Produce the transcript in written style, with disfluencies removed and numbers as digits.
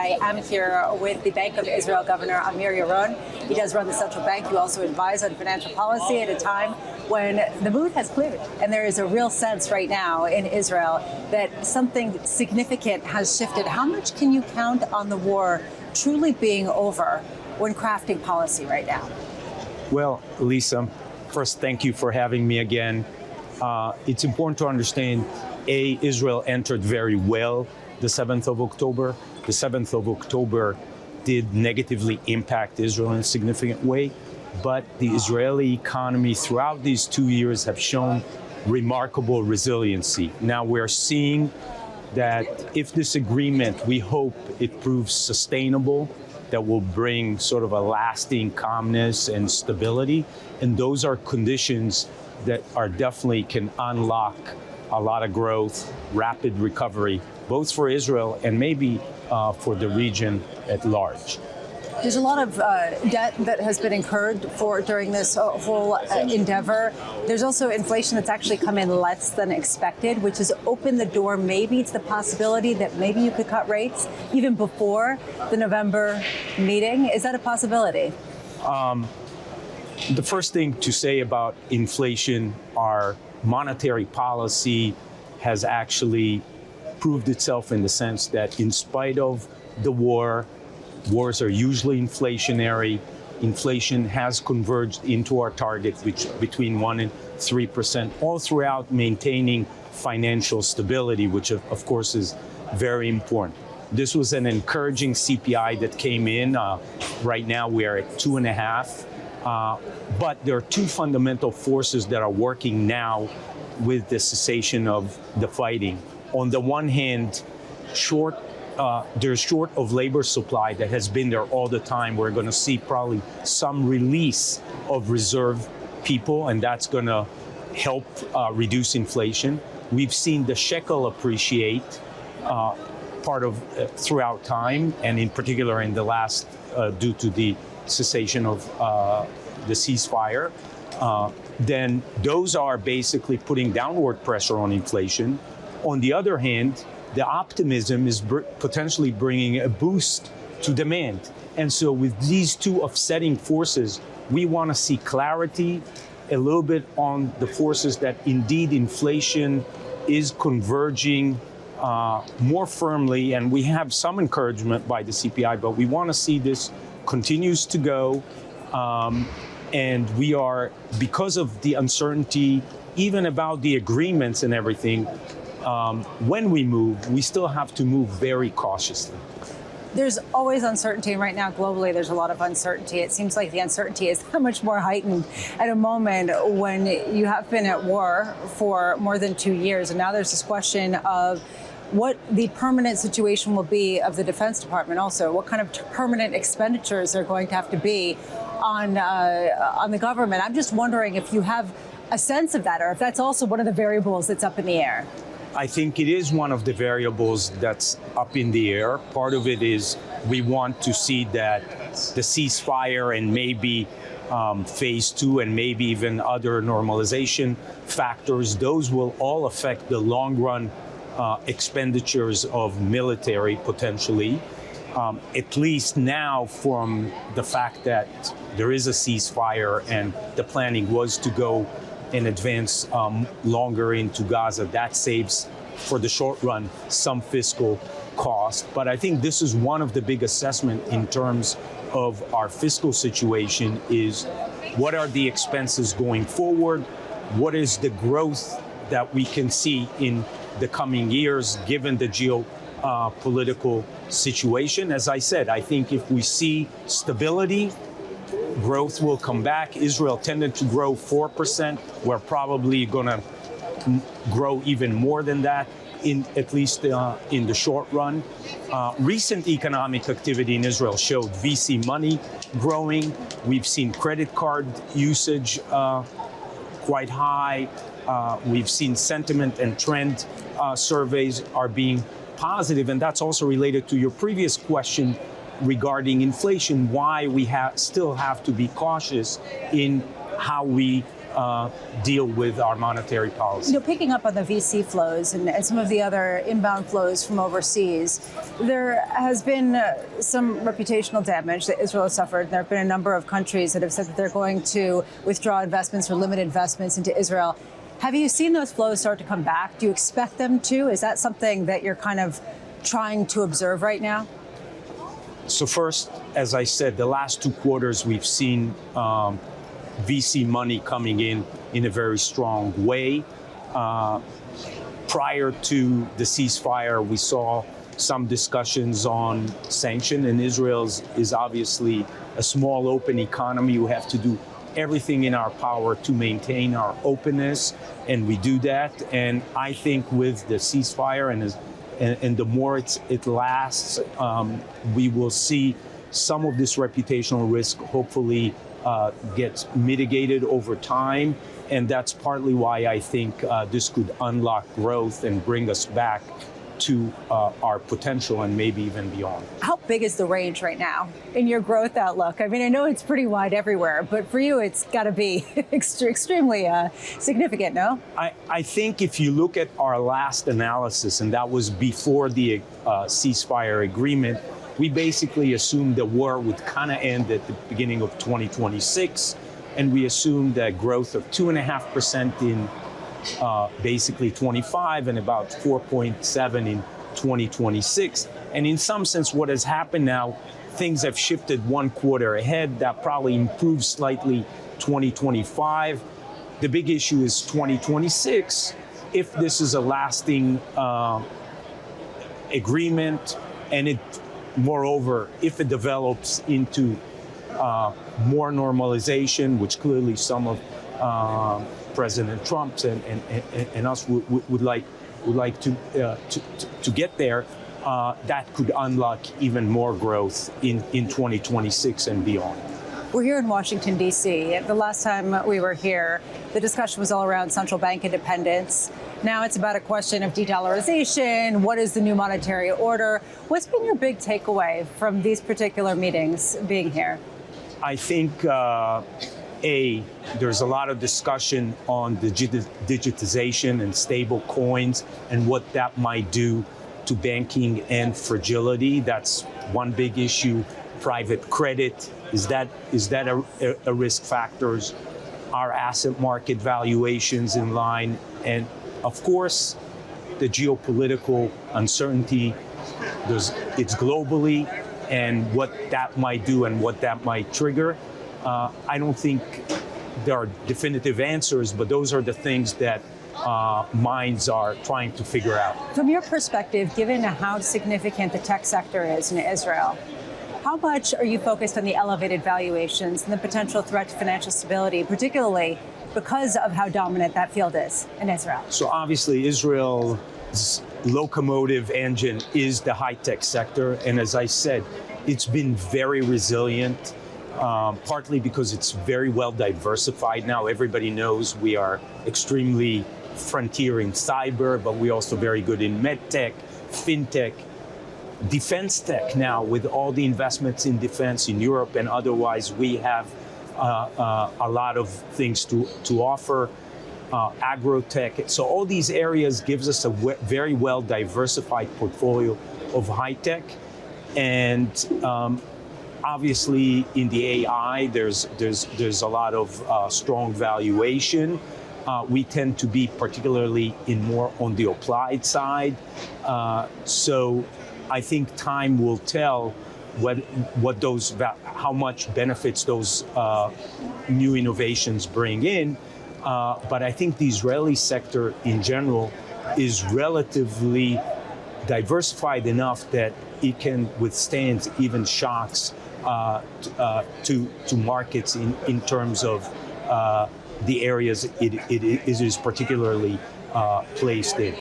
I am here with the Bank of Israel Governor Amir Yaron. He does run the central bank. You also advise on financial policy at a time when the mood has cleared. And there is a real sense right now in Israel that something significant has shifted. How much can you count on the war truly being over when crafting policy right now? Well, Lisa, first, thank you for having me again. It's important to understand, Israel entered very well the 7th of October. The 7th of October did negatively impact Israel in a significant way, but the Israeli economy throughout these 2 years have shown remarkable resiliency. Now we're seeing that if this agreement, we hope it proves sustainable, that will bring sort of a lasting calmness and stability. And those are conditions that are definitely can unlock a lot of growth, rapid recovery, both for Israel and maybe for the region at large. There's a lot of debt that has been incurred during this whole endeavor. There's also inflation that's actually come in less than expected, which has opened the door maybe to the possibility that maybe you could cut rates even before the November meeting. Is that a possibility? The first thing to say about inflation, our monetary policy has actually proved itself in the sense that in spite of the wars are usually inflationary. Inflation has converged into our target, which between 1% and 3%, all throughout maintaining financial stability, which of course is very important. This was an encouraging CPI that came in. Right now we are at 2.5%. But there are two fundamental forces that are working now with the cessation of the fighting. On the one hand, there's short of labor supply that has been there all the time. We're going to see probably some release of reserve people, and that's going to help reduce inflation. We've seen the shekel appreciate throughout time, and in particular in the last, due to the cessation of the ceasefire. Then those are basically putting downward pressure on inflation. On the other hand, the optimism is potentially bringing a boost to demand. And so with these two offsetting forces, we want to see clarity a little bit on the forces that indeed inflation is converging more firmly. And we have some encouragement by the CPI, but we want to see this continues to go. And we are, because of the uncertainty, even about the agreements and everything, when we move, we still have to move very cautiously. There's always uncertainty, and right now globally there's a lot of uncertainty. It seems like the uncertainty is that much more heightened at a moment when you have been at war for more than 2 years, and now there's this question of what the permanent situation will be of the Defense Department also. What kind of permanent expenditures are going to have to be on the government? I'm just wondering if you have a sense of that, or if that's also one of the variables that's up in the air. I think it is one of the variables that's up in the air. Part of it is we want to see that the ceasefire and maybe phase 2 and maybe even other normalization factors, those will all affect the long run expenditures of military potentially, at least now from the fact that there is a ceasefire and the planning was to go and advance longer into Gaza. That saves, for the short run, some fiscal cost. But I think this is one of the big assessments in terms of our fiscal situation is what are the expenses going forward? What is the growth that we can see in the coming years, given the geopolitical situation? As I said, I think if we see stability, growth will come back. Israel tended to grow 4%. We're probably going to grow even more than that, at least in the short run. Recent economic activity in Israel showed VC money growing. We've seen credit card usage quite high. We've seen sentiment and trend surveys are being positive, and that's also related to your previous question regarding inflation, why we still have to be cautious in how we deal with our monetary policy. Picking up on the VC flows and some of the other inbound flows from overseas, there has been some reputational damage that Israel has suffered. There have been a number of countries that have said that they're going to withdraw investments or limit investments into Israel. Have you seen those flows start to come back? Do you expect them to? Is that something that you're kind of trying to observe right now? So first, as I said, the last 2 quarters we've seen VC money coming in a very strong way. Prior to the ceasefire, we saw some discussions on sanction, and Israel is obviously a small, open economy. We have to do everything in our power to maintain our openness, and we do that. And I think with the ceasefire and the more it lasts, we will see some of this reputational risk hopefully gets mitigated over time. And that's partly why I think this could unlock growth and bring us back to our potential and maybe even beyond. How big is the range right now in your growth outlook? I mean, I know it's pretty wide everywhere, but for you, it's got to be extremely significant, no? I think if you look at our last analysis, and that was before the ceasefire agreement, we basically assumed the war would kind of end at the beginning of 2026, and we assumed that growth of 2.5% in basically 25 and about 4.7 in 2026. And in some sense, what has happened now, things have shifted 1 quarter ahead. That probably improves slightly 2025. The big issue is 2026. If this is a lasting agreement, and it, moreover, if it develops into more normalization, which clearly some of President Trump's and us would like to get there, that could unlock even more growth in 2026 and beyond. We're here in Washington, D.C. The last time we were here, the discussion was all around central bank independence. Now it's about a question of de-dollarization. What is the new monetary order? What's been your big takeaway from these particular meetings being here? I think, there's a lot of discussion on the digitization and stable coins and what that might do to banking and fragility. That's one big issue. Private credit, is that a risk factor? Our asset market valuations in line? And of course, the geopolitical uncertainty, it's globally, and what that might do and what that might trigger. I don't think there are definitive answers, but those are the things that minds are trying to figure out. From your perspective, given how significant the tech sector is in Israel, how much are you focused on the elevated valuations and the potential threat to financial stability, particularly because of how dominant that field is in Israel? So obviously, Israel's locomotive engine is the high-tech sector. And as I said, it's been very resilient. Partly because it's very well diversified now. Everybody knows we are extremely frontier in cyber, but we're also very good in medtech, fintech, defense tech now. With all the investments in defense in Europe and otherwise, we have a lot of things to offer. Agrotech. So all these areas gives us a very well diversified portfolio of high tech. And obviously, in the AI, there's a lot of strong valuation. We tend to be particularly more on the applied side. So I think time will tell how much benefits those new innovations bring in. But I think the Israeli sector in general is relatively diversified enough that it can withstand even shocks to markets in terms of the areas it is particularly placed in.